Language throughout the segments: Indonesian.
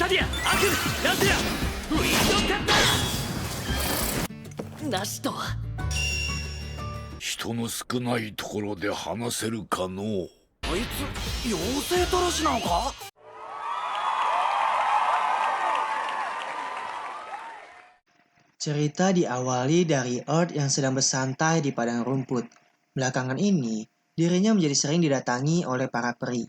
タディアアクムラズラウィンドカッターなしとは。人の少ないところで話せるかのう。あいつ妖精たらしなのか。Cerita diawali dari Earth yang sedang bersantai di padang rumput. Belakangan ini, dirinya menjadi sering didatangi oleh para peri.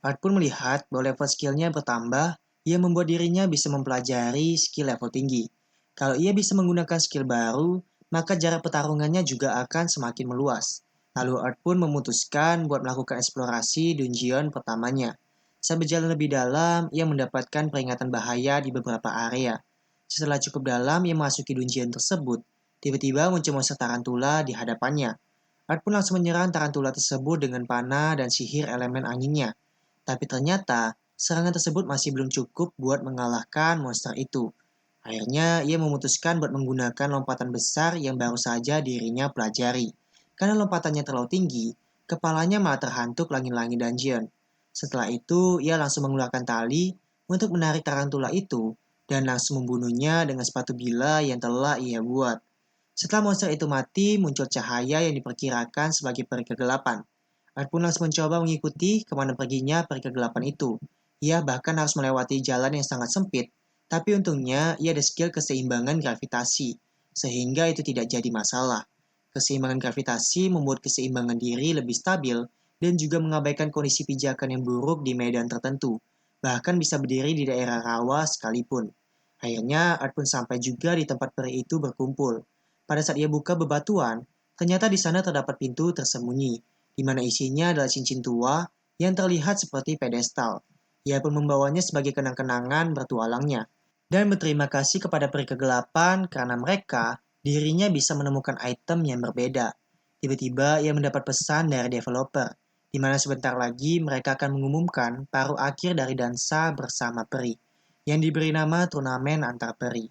Earth pun melihat bahwa level skillnya bertambah, yang membuat dirinya bisa mempelajari skill level tinggi. Kalau ia bisa menggunakan skill baru, maka jarak pertarungannya juga akan semakin meluas. Lalu Earth pun memutuskan buat melakukan eksplorasi dungeon pertamanya. Saat berjalan lebih dalam, ia mendapatkan peringatan bahaya di beberapa area. Setelah cukup dalam ia memasuki dungeon tersebut, tiba-tiba muncul monster tarantula di hadapannya. Art pun langsung menyerang tarantula tersebut dengan panah dan sihir elemen anginnya. Tapi ternyata, serangan tersebut masih belum cukup buat mengalahkan monster itu. Akhirnya, ia memutuskan buat menggunakan lompatan besar yang baru saja dirinya pelajari. Karena lompatannya terlalu tinggi, kepalanya malah terhantuk langit-langit dungeon. Setelah itu, ia langsung mengeluarkan tali untuk menarik tarantula itu dan langsung membunuhnya dengan sepatu bila yang telah ia buat. Setelah monster itu mati, muncul cahaya yang diperkirakan sebagai peri kegelapan. Art pun langsung mencoba mengikuti kemana perginya peri kegelapan itu. Ia bahkan harus melewati jalan yang sangat sempit, tapi untungnya ia ada skill keseimbangan gravitasi, sehingga itu tidak jadi masalah. Keseimbangan gravitasi membuat keseimbangan diri lebih stabil dan juga mengabaikan kondisi pijakan yang buruk di medan tertentu, bahkan bisa berdiri di daerah rawa sekalipun. Akhirnya, Art pun sampai juga di tempat peri itu berkumpul. Pada saat ia buka bebatuan, ternyata di sana terdapat pintu tersembunyi, di mana isinya adalah cincin tua yang terlihat seperti pedestal. Ia pun membawanya sebagai kenang-kenangan bertualangnya, dan berterima kasih kepada peri kegelapan karena mereka, dirinya bisa menemukan item yang berbeda. Tiba-tiba ia mendapat pesan dari developer, di mana sebentar lagi mereka akan mengumumkan paruh akhir dari dansa bersama peri yang diberi nama turnamen antar peri.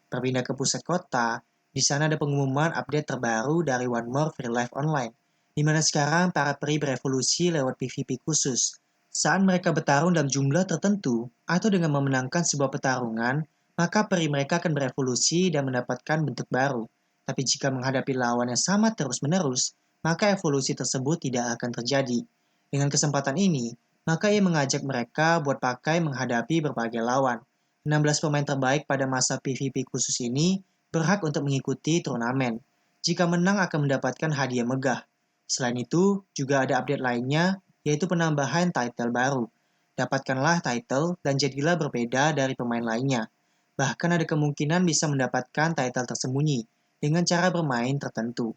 Berpindah ke pusat kota, di sana ada pengumuman update terbaru dari One More Free Life Online, di mana sekarang para peri berevolusi lewat PvP khusus. Saat mereka bertarung dalam jumlah tertentu atau dengan memenangkan sebuah pertarungan, maka peri mereka akan berevolusi dan mendapatkan bentuk baru. Tapi jika menghadapi lawan yang sama terus-menerus, maka evolusi tersebut tidak akan terjadi. Dengan kesempatan ini, maka ia mengajak mereka buat pakai menghadapi berbagai lawan. 16 pemain terbaik pada masa PvP khusus ini berhak untuk mengikuti turnamen. Jika menang akan mendapatkan hadiah megah. Selain itu, juga ada update lainnya, yaitu penambahan title baru. Dapatkanlah title dan jadilah berbeda dari pemain lainnya. Bahkan ada kemungkinan bisa mendapatkan title tersembunyi dengan cara bermain tertentu.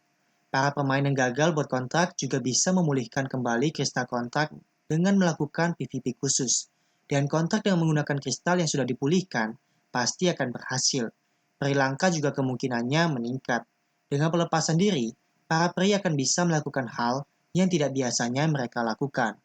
Para pemain yang gagal buat kontrak juga bisa memulihkan kembali kristal kontrak dengan melakukan PvP khusus. Dan kontrak dengan menggunakan kristal yang sudah dipulihkan pasti akan berhasil. Peri langka juga kemungkinannya meningkat. Dengan pelepasan diri, para peri akan bisa melakukan hal yang tidak biasanya mereka lakukan.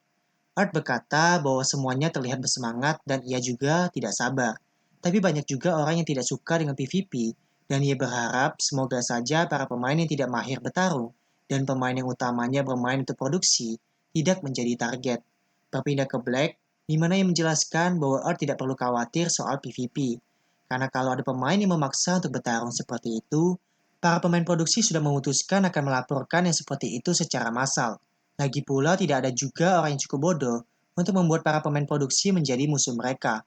Art berkata bahwa semuanya terlihat bersemangat dan ia juga tidak sabar. Tapi banyak juga orang yang tidak suka dengan PvP dan ia berharap semoga saja para pemain yang tidak mahir bertarung dan pemain yang utamanya bermain untuk produksi tidak menjadi target. Berpindah ke Black, di mana ia menjelaskan bahwa Art tidak perlu khawatir soal PvP. Karena kalau ada pemain yang memaksa untuk bertarung seperti itu, para pemain produksi sudah memutuskan akan melaporkan yang seperti itu secara massal. Lagi pula tidak ada juga orang yang cukup bodoh untuk membuat para pemain produksi menjadi musuh mereka.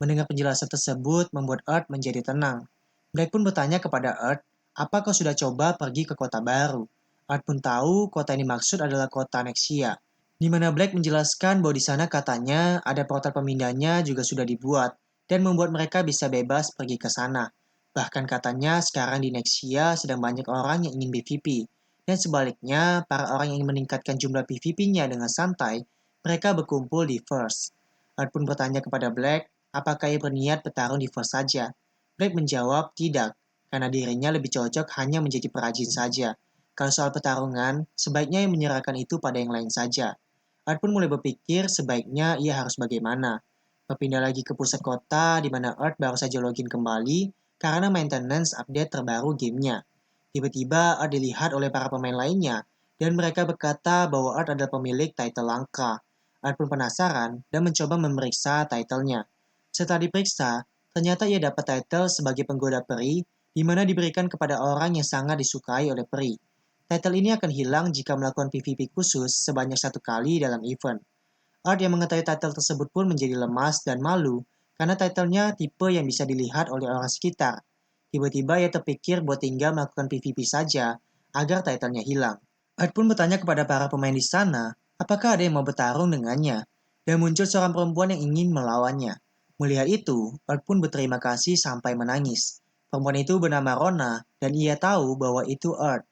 Mendengar penjelasan tersebut membuat Earth menjadi tenang. Black pun bertanya kepada Earth, apa kau sudah coba pergi ke kota baru? Earth pun tahu kota yang dimaksud adalah kota Nexia, di mana Black menjelaskan bahwa di sana katanya ada portal pemindahnya juga sudah dibuat dan membuat mereka bisa bebas pergi ke sana. Bahkan katanya sekarang di Nexia sedang banyak orang yang ingin PvP. Dan sebaliknya, para orang yang ingin meningkatkan jumlah PvP-nya dengan santai, mereka berkumpul di First. Earth pun bertanya kepada Black, apakah ia berniat bertarung di First saja. Black menjawab tidak, karena dirinya lebih cocok hanya menjadi perajin saja. Kalau soal pertarungan, sebaiknya ia menyerahkan itu pada yang lain saja. Earth pun mulai berpikir sebaiknya ia harus bagaimana. Berpindah lagi ke pusat kota, di mana Earth baru saja login kembali karena maintenance update terbaru gamenya. Tiba-tiba Art dilihat oleh para pemain lainnya, dan mereka berkata bahwa Art adalah pemilik title langka. Art pun penasaran dan mencoba memeriksa titlenya. Setelah diperiksa, ternyata ia dapat title sebagai penggoda peri, di mana diberikan kepada orang yang sangat disukai oleh peri. Title ini akan hilang jika melakukan PvP khusus sebanyak 1 kali dalam event. Art yang mengetahui title tersebut pun menjadi lemas dan malu, karena titlenya tipe yang bisa dilihat oleh orang sekitar. Tiba-tiba ia terpikir buat tinggal melakukan PvP saja, agar titlenya hilang. Art pun bertanya kepada para pemain di sana, apakah ada yang mau bertarung dengannya, dan muncul seorang perempuan yang ingin melawannya. Melihat itu, Art pun berterima kasih sampai menangis. Perempuan itu bernama Rona, dan ia tahu bahwa itu Art.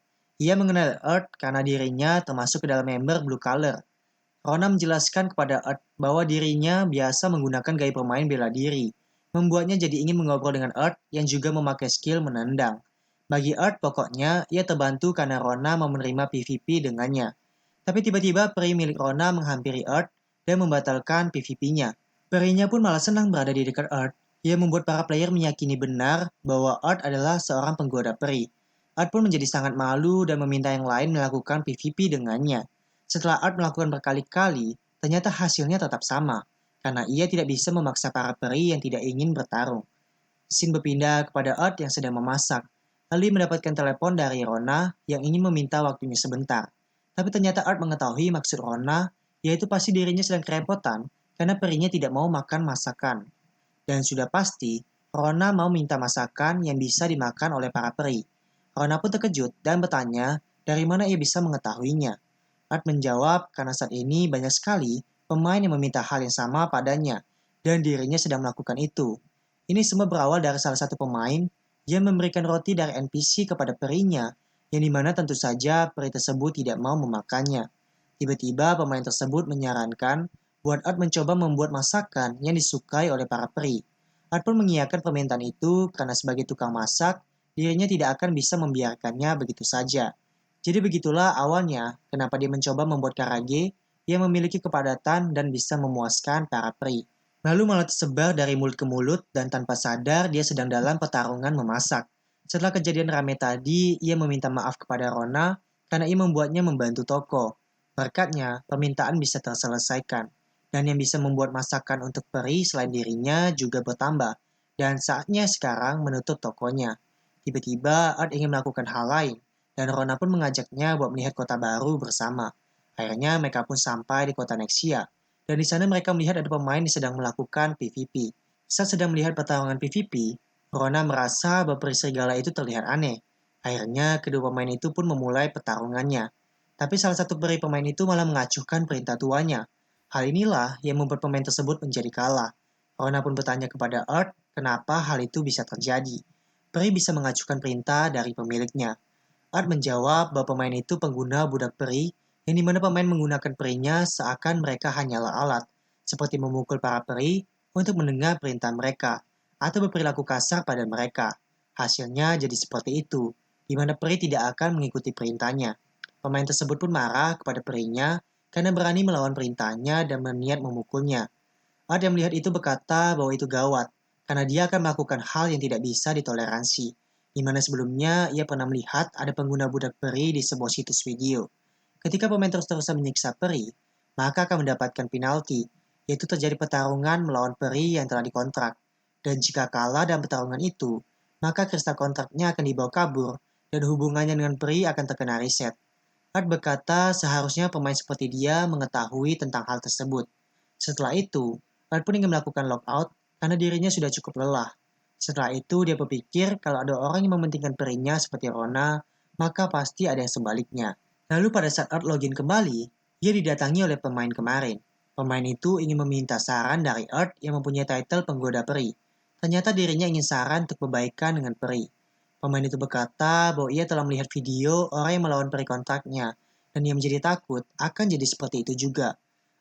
Ia mengenal Art karena dirinya termasuk ke dalam member Blue Color. Rona menjelaskan kepada Art bahwa dirinya biasa menggunakan gaya bermain bela diri, membuatnya jadi ingin mengobrol dengan Art yang juga memakai skill menendang. Bagi Art pokoknya, ia terbantu karena Rona mau menerima PvP dengannya. Tapi tiba-tiba peri milik Rona menghampiri Art dan membatalkan PvP-nya. Perinya pun malah senang berada di dekat Art. Ia membuat para player meyakini benar bahwa Art adalah seorang penggoda peri. Art pun menjadi sangat malu dan meminta yang lain melakukan PvP dengannya. Setelah Art melakukan berkali-kali, ternyata hasilnya tetap sama, karena ia tidak bisa memaksa para peri yang tidak ingin bertarung. Scene berpindah kepada Art yang sedang memasak, lalu mendapatkan telepon dari Rona yang ingin meminta waktunya sebentar. Tapi ternyata Art mengetahui maksud Rona, yaitu pasti dirinya sedang kerepotan karena perinya tidak mau makan masakan. Dan sudah pasti, Rona mau minta masakan yang bisa dimakan oleh para peri. Rona pun terkejut dan bertanya dari mana ia bisa mengetahuinya. Art menjawab karena saat ini banyak sekali pemain yang meminta hal yang sama padanya, dan dirinya sedang melakukan itu. Ini semua berawal dari salah satu pemain yang memberikan roti dari NPC kepada perinya, yang dimana tentu saja peri tersebut tidak mau memakannya. Tiba-tiba pemain tersebut menyarankan buat Art mencoba membuat masakan yang disukai oleh para peri. Art pun mengiyakan permintaan itu karena sebagai tukang masak, dirinya tidak akan bisa membiarkannya begitu saja. Jadi begitulah awalnya kenapa dia mencoba membuat karage yang memiliki kepadatan dan bisa memuaskan para peri. Lalu malah tersebar dari mulut ke mulut dan tanpa sadar dia sedang dalam pertarungan memasak. Setelah kejadian rame tadi, ia meminta maaf kepada Rona karena ia membuatnya membantu toko. Berkatnya, permintaan bisa terselesaikan. Dan yang bisa membuat masakan untuk peri selain dirinya juga bertambah. Dan saatnya sekarang menutup tokonya. Tiba-tiba Art ingin melakukan hal lain, dan Rona pun mengajaknya buat melihat kota baru bersama. Akhirnya mereka pun sampai di kota Nexia, dan di sana mereka melihat ada pemain yang sedang melakukan PvP. Saat sedang melihat pertarungan PvP, Rona merasa bahwa peri serigala itu terlihat aneh. Akhirnya kedua pemain itu pun memulai pertarungannya. Tapi salah satu peri pemain itu malah mengacuhkan perintah tuannya. Hal inilah yang membuat pemain tersebut menjadi kalah. Rona pun bertanya kepada Art kenapa hal itu bisa terjadi. Peri bisa mengacuhkan perintah dari pemiliknya. Art menjawab bahwa pemain itu pengguna budak peri, yang dimana pemain menggunakan perinya seakan mereka hanyalah alat, seperti memukul para peri untuk mendengar perintah mereka, atau berperilaku kasar pada mereka. Hasilnya jadi seperti itu, di mana peri tidak akan mengikuti perintahnya. Pemain tersebut pun marah kepada perinya karena berani melawan perintahnya dan berniat memukulnya. Art yang melihat itu berkata bahwa itu gawat, karena dia akan melakukan hal yang tidak bisa ditoleransi, di mana sebelumnya ia pernah melihat ada pengguna budak peri di sebuah situs video. Ketika pemain terus-terusan menyiksa peri, maka akan mendapatkan penalti, yaitu terjadi pertarungan melawan peri yang telah dikontrak. Dan jika kalah dalam pertarungan itu, maka kristal kontraknya akan dibawa kabur, dan hubungannya dengan peri akan terkena reset. Art berkata seharusnya pemain seperti dia mengetahui tentang hal tersebut. Setelah itu, Art pun ingin melakukan logout karena dirinya sudah cukup lelah. Setelah itu, dia berpikir kalau ada orang yang mementingkan perinya seperti Rona, maka pasti ada yang sebaliknya. Lalu pada saat Art login kembali, dia didatangi oleh pemain kemarin. Pemain itu ingin meminta saran dari Art yang mempunyai title penggoda peri. Ternyata dirinya ingin saran untuk perbaikan dengan peri. Pemain itu berkata bahwa ia telah melihat video orang yang melawan peri kontraknya, dan ia menjadi takut akan jadi seperti itu juga.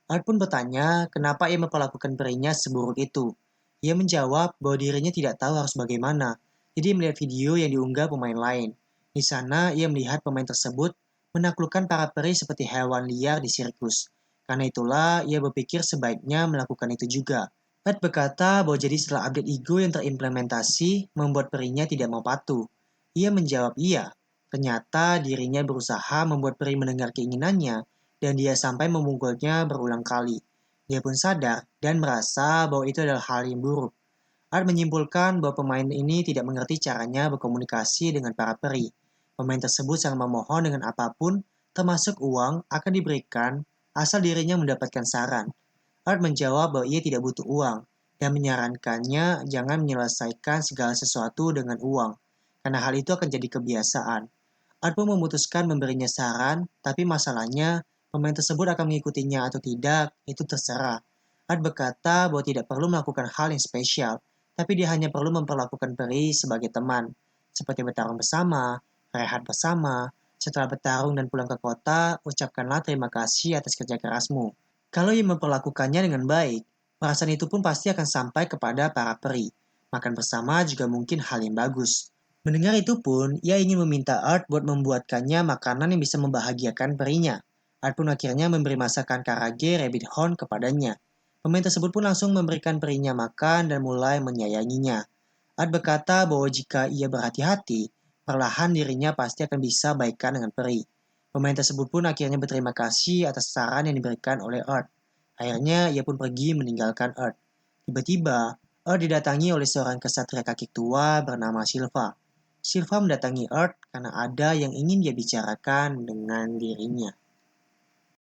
Art pun bertanya kenapa ia memperlakukan perinya seburuk itu. Ia menjawab bahwa dirinya tidak tahu harus bagaimana, jadi melihat video yang diunggah pemain lain. Di sana ia melihat pemain tersebut menaklukkan para peri seperti hewan liar di sirkus. Karena itulah ia berpikir sebaiknya melakukan itu juga. Art berkata bahwa jadi setelah update ego yang terimplementasi membuat perinya tidak mau patuh. Ia menjawab iya. Ternyata dirinya berusaha membuat peri mendengar keinginannya dan dia sampai memukulnya berulang kali. Dia pun sadar dan merasa bahwa itu adalah hal yang buruk. Art menyimpulkan bahwa pemain ini tidak mengerti caranya berkomunikasi dengan para peri. Pemain tersebut sangat memohon dengan apapun, termasuk uang, akan diberikan asal dirinya mendapatkan saran. Art menjawab bahwa ia tidak butuh uang dan menyarankannya jangan menyelesaikan segala sesuatu dengan uang, karena hal itu akan jadi kebiasaan. Art pun memutuskan memberinya saran, tapi masalahnya pemain tersebut akan mengikutinya atau tidak, itu terserah. Art berkata bahwa tidak perlu melakukan hal yang spesial, tapi dia hanya perlu memperlakukan peri sebagai teman, seperti bertarung bersama, rehat bersama. Setelah bertarung dan pulang ke kota, ucapkanlah terima kasih atas kerja kerasmu. Kalau ia memperlakukannya dengan baik, perasaan itu pun pasti akan sampai kepada para peri. Makan bersama juga mungkin hal yang bagus. Mendengar itu pun, ia ingin meminta Art buat membuatkannya makanan yang bisa membahagiakan perinya. Art pun akhirnya memberi masakan karage rabbit horn kepadanya. Pemain tersebut pun langsung memberikan perinya makan dan mulai menyayanginya. Art berkata bahwa jika ia berhati-hati, perlahan dirinya pasti akan bisa baikan dengan peri. Pemain tersebut pun akhirnya berterima kasih atas saran yang diberikan oleh Art. Akhirnya ia pun pergi meninggalkan Art. Tiba-tiba, Art didatangi oleh seorang kesatria kaki tua bernama Silva. Silva mendatangi Art karena ada yang ingin dia bicarakan dengan dirinya.